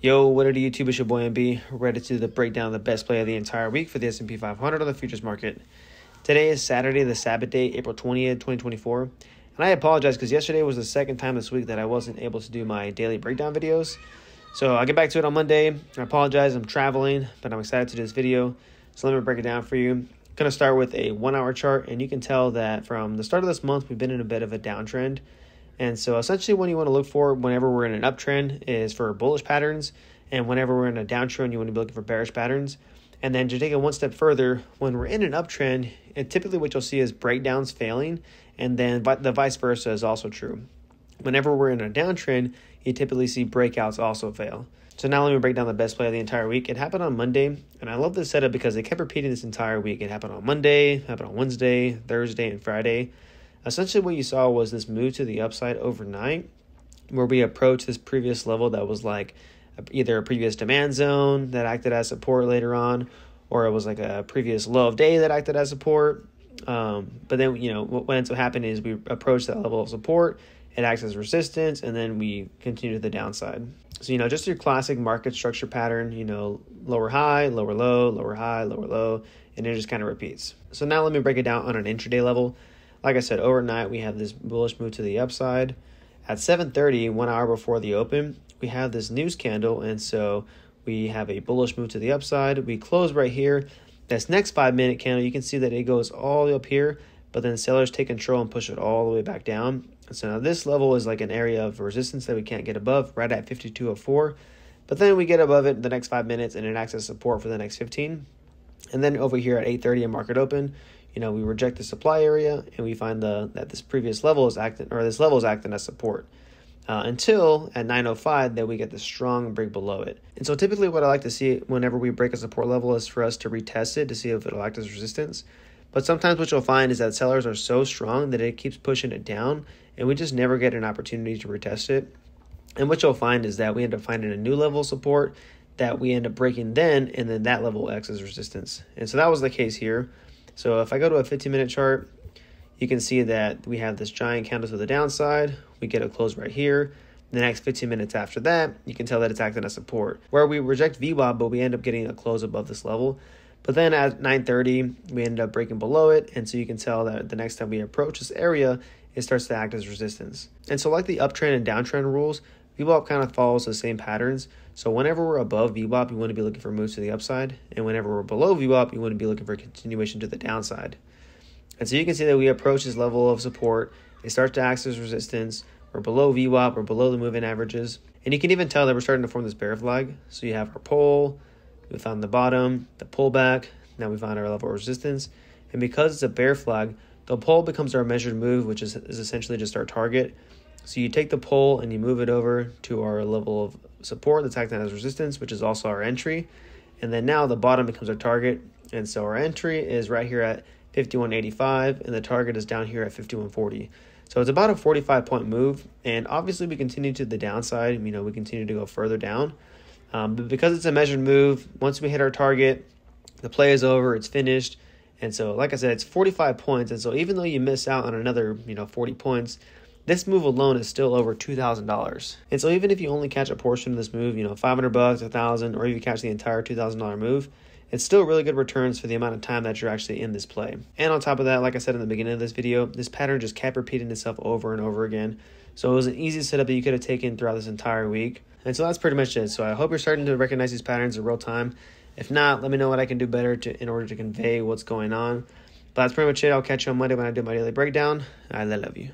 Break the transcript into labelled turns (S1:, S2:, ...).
S1: Yo, what it do, YouTube? It's your boy MB, ready to do the breakdown of the best play of the entire week for the S&P 500 on the futures market. Today is Saturday, the Sabbath day, April 20th, 2024. And I apologize because yesterday was the second time this week that I wasn't able to do my daily breakdown videos. So I'll get back to it on Monday. I apologize, I'm traveling, but I'm excited to do this video. So let me break it down for you. I'm going to start with a 1 hour chart, and you can tell that from the start of this month, we've been in a bit of a downtrend. And so essentially what you want to look for whenever we're in an uptrend is for bullish patterns. And whenever we're in a downtrend, you want to be looking for bearish patterns. And then to take it one step further, when we're in an uptrend, and typically what you'll see is breakdowns failing. And then the vice versa is also true. Whenever we're in a downtrend, you typically see breakouts also fail. So now let me break down the best play of the entire week. It happened on Monday. And I love this setup because they kept repeating this entire week. It happened on Monday, happened on Wednesday, Thursday, and Friday. Essentially what you saw was this move to the upside overnight where we approached this previous level that was like either a previous demand zone that acted as support later on, or it was like a previous low of day that acted as support. But then, what ends up happening is we approach that level of support, it acts as resistance, and then we continue to the downside. So, just your classic market structure pattern, lower high, lower low, lower high, lower low, and it just kind of repeats. So now let me break it down on an intraday level. Like I said, overnight, we have this bullish move to the upside. At 7:30, 1 hour before the open, we have this news candle, and so we have a bullish move to the upside. We close right here. This next 5-minute candle, you can see that it goes all the way up here, but then sellers take control and push it all the way back down. And so now this level is like an area of resistance that we can't get above, right at 52.04. But then we get above it the next 5 minutes, and it acts as support for the next 15. And then over here at 8:30 in market open, we reject the supply area, and we find that this previous level is acting, or this level is acting as support until at 9:05 that we get the strong break below it. And so typically what I like to see whenever we break a support level is for us to retest it to see if it'll act as resistance. But sometimes what you'll find is that sellers are so strong that it keeps pushing it down, and we just never get an opportunity to retest it. And what you'll find is that we end up finding a new level of support that we end up breaking then, and then that level acts as resistance. And so that was the case here. So if I go to a 15-minute chart, you can see that we have this giant candle to the downside. We get a close right here. The next 15 minutes after that, you can tell that it's acting as support, where we reject VWAP, but we end up getting a close above this level. But then at 9:30, we end up breaking below it, and so you can tell that the next time we approach this area, it starts to act as resistance. And so like the uptrend and downtrend rules, VWAP kind of follows the same patterns. So whenever we're above VWAP, you want to be looking for moves to the upside. And whenever we're below VWAP, you want to be looking for continuation to the downside. And so you can see that we approach this level of support. It starts to act as resistance. We're below VWAP. We're below the moving averages. And you can even tell that we're starting to form this bear flag. So you have our pull. We found the bottom, the pullback. Now we found our level of resistance. And because it's a bear flag, the pull becomes our measured move, which is essentially just our target. So you take the pull and you move it over to our level of support that's acting as resistance, which is also our entry. And then now the bottom becomes our target. And so our entry is right here at 51.85, and the target is down here at 51.40. So it's about a 45-point move. And obviously we continue to the downside. We continue to go further down. But because it's a measured move, once we hit our target, the play is over, it's finished. And so, like I said, it's 45 points. And so even though you miss out on another, 40 points, this move alone is still over $2,000. And so even if you only catch a portion of this move, $500, $1,000, or if you catch the entire $2,000 move, it's still really good returns for the amount of time that you're actually in this play. And on top of that, like I said in the beginning of this video, this pattern just kept repeating itself over and over again. So it was an easy setup that you could have taken throughout this entire week. And so that's pretty much it. So I hope you're starting to recognize these patterns in real time. If not, let me know what I can do better in order to convey what's going on. But that's pretty much it. I'll catch you on Monday when I do my daily breakdown. I love you.